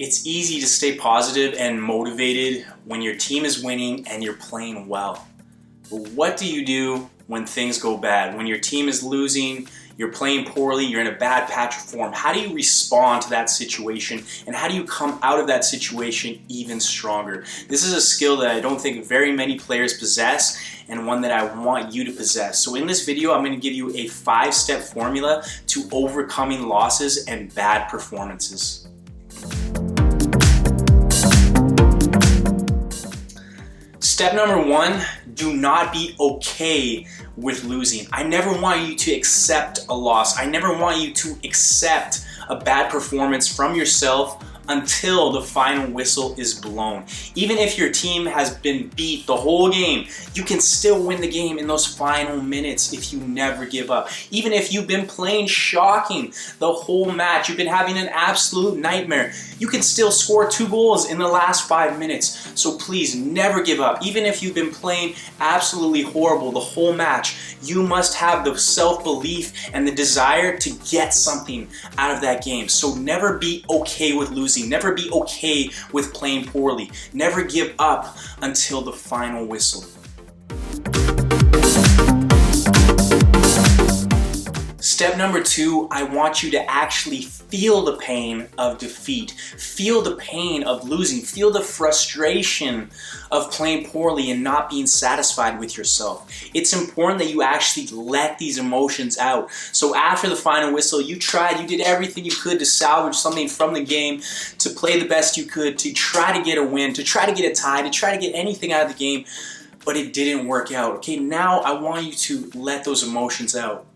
It's easy to stay positive and motivated when your team is winning and you're playing well. But what do you do when things go bad? When your team is losing, you're playing poorly, you're in a bad patch of form. How do you respond to that situation, and how do you come out of that situation even stronger? This is a skill that I don't think very many players possess, and one that I want you to possess. So in this video, I'm going to give you a 5-step formula to overcoming losses and bad performances. Step number 1, do not be okay with losing. I never want you to accept a loss. I never want you to accept a bad performance from yourself until the final whistle is blown. Even if your team has been beat the whole game, you can still win the game in those final minutes if you never give up. Even if you've been playing shocking the whole match, you've been having an absolute nightmare, you can still score 2 goals in the last 5 minutes. So please never give up. Even if you've been playing absolutely horrible the whole match, you must have the self-belief and the desire to get something out of that game. So never be okay with losing. Never be okay with playing poorly. Never give up until the final whistle. Step number 2, I want you to actually feel the pain of defeat. Feel the pain of losing. Feel the frustration of playing poorly and not being satisfied with yourself. It's important that you actually let these emotions out. So after the final whistle, you tried, you did everything you could to salvage something from the game, to play the best you could, to try to get a win, to try to get a tie, to try to get anything out of the game, but it didn't work out. Okay, now I want you to let those emotions out.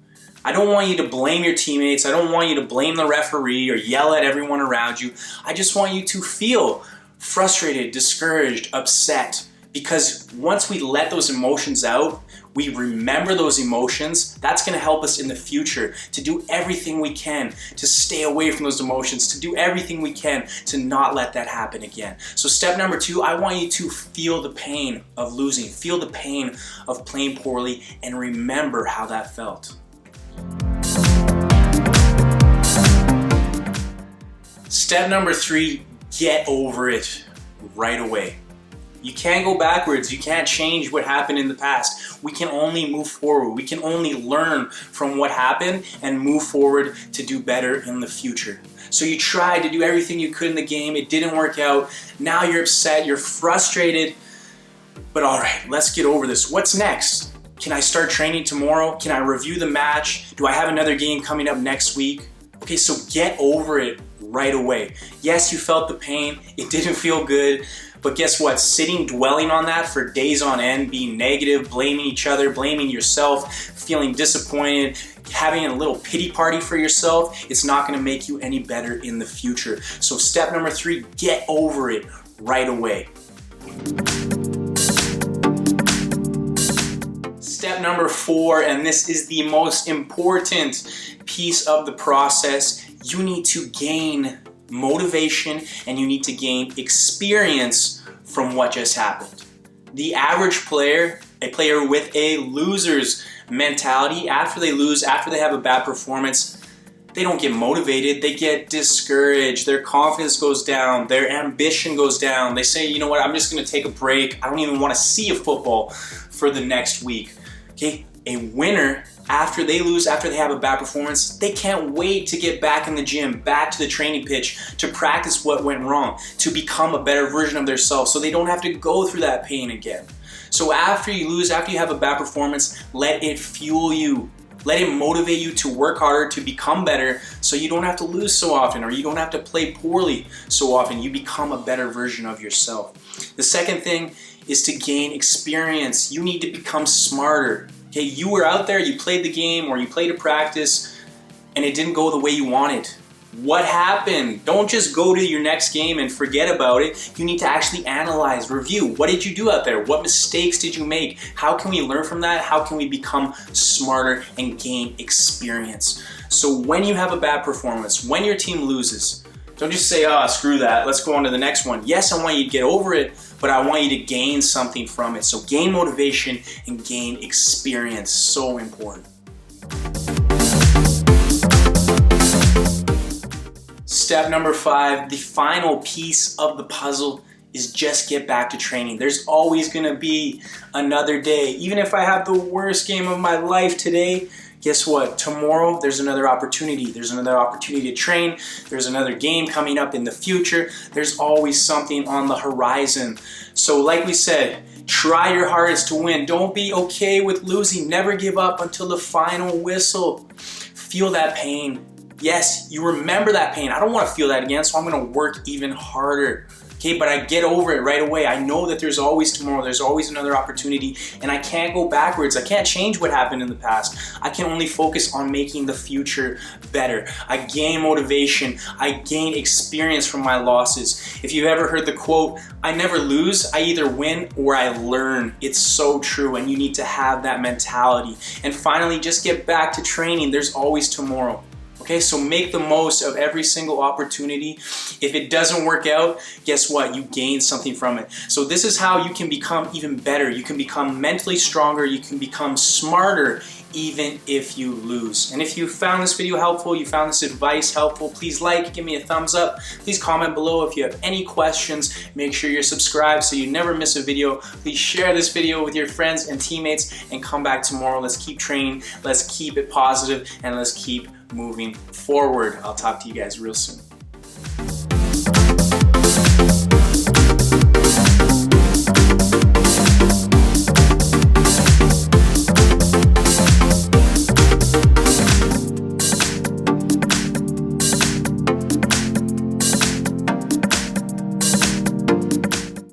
I don't want you to blame your teammates. I don't want you to blame the referee or yell at everyone around you. I just want you to feel frustrated, discouraged, upset. Because once we let those emotions out, we remember those emotions, that's going to help us in the future to do everything we can to stay away from those emotions, to do everything we can to not let that happen again. So step number 2, I want you to feel the pain of losing, feel the pain of playing poorly, and remember how that felt. Step number 3, get over it right away. You can't go backwards. You can't change what happened in the past. We can only move forward. We can only learn from what happened and move forward to do better in the future. So you tried to do everything you could in the game. It didn't work out. Now you're upset. You're frustrated. But all right, let's get over this. What's next? Can I start training tomorrow? Can I review the match? Do I have another game coming up next week? Okay, so get over it right away. Yes, you felt the pain. It didn't feel good. But guess what? Sitting, dwelling on that for days on end, being negative, blaming each other, blaming yourself, feeling disappointed, having a little pity party for yourself, it's not going to make you any better in the future. So step number 3, get over it right away. Step number 4, and this is the most important piece of the process, you need to gain motivation and you need to gain experience from what just happened. The average player, a player with a loser's mentality, after they lose, after they have a bad performance, they don't get motivated, they get discouraged, their confidence goes down, their ambition goes down. They say, you know what, I'm just gonna take a break. I don't even wanna see a football for the next week. Okay, a winner, after they lose, after they have a bad performance, they can't wait to get back in the gym, back to the training pitch, to practice what went wrong, to become a better version of themselves so they don't have to go through that pain again. So after you lose, after you have a bad performance, let it fuel you. Let it motivate you to work harder, to become better, so you don't have to lose so often or you don't have to play poorly so often. You become a better version of yourself. The second thing is to gain experience. You need to become smarter. Okay, you were out there, you played the game or you played a practice and it didn't go the way you wanted. What happened? Don't just go to your next game and forget about it. You need to actually analyze, review. What did you do out there? What mistakes did you make? How can we learn from that? How can we become smarter and gain experience? So when you have a bad performance, when your team loses, don't just say, oh, screw that, let's go on to the next one. Yes, I want you to get over it, but I want you to gain something from it. So gain motivation and gain experience. So important. step number 5, the final piece of the puzzle is just get back to training. There's always gonna be another day. Even if I have the worst game of my life today, guess what? Tomorrow, there's another opportunity. There's another opportunity to train. There's another game coming up in the future. There's always something on the horizon. So like we said, try your hardest to win. Don't be okay with losing. Never give up until the final whistle. Feel that pain. Yes, you remember that pain. I don't want to feel that again, so I'm going to work even harder. Okay, but I get over it right away. I know that there's always tomorrow, there's always another opportunity, and I can't go backwards. I can't change what happened in the past. I can only focus on making the future better. I gain motivation, I gain experience from my losses. If you've ever heard the quote, I never lose, I either win or I learn. It's so true, and you need to have that mentality. And finally, just get back to training. There's always tomorrow. Okay, so make the most of every single opportunity. If it doesn't work out, guess what? You gain something from it. So this is how you can become even better. You can become mentally stronger. You can become smarter even if you lose. And if you found this video helpful, you found this advice helpful, please like, give me a thumbs up. Please comment below if you have any questions. Make sure you're subscribed so you never miss a video. Please share this video with your friends and teammates and come back tomorrow. Let's keep training. Let's keep it positive and let's keep moving forward. I'll talk to you guys real soon.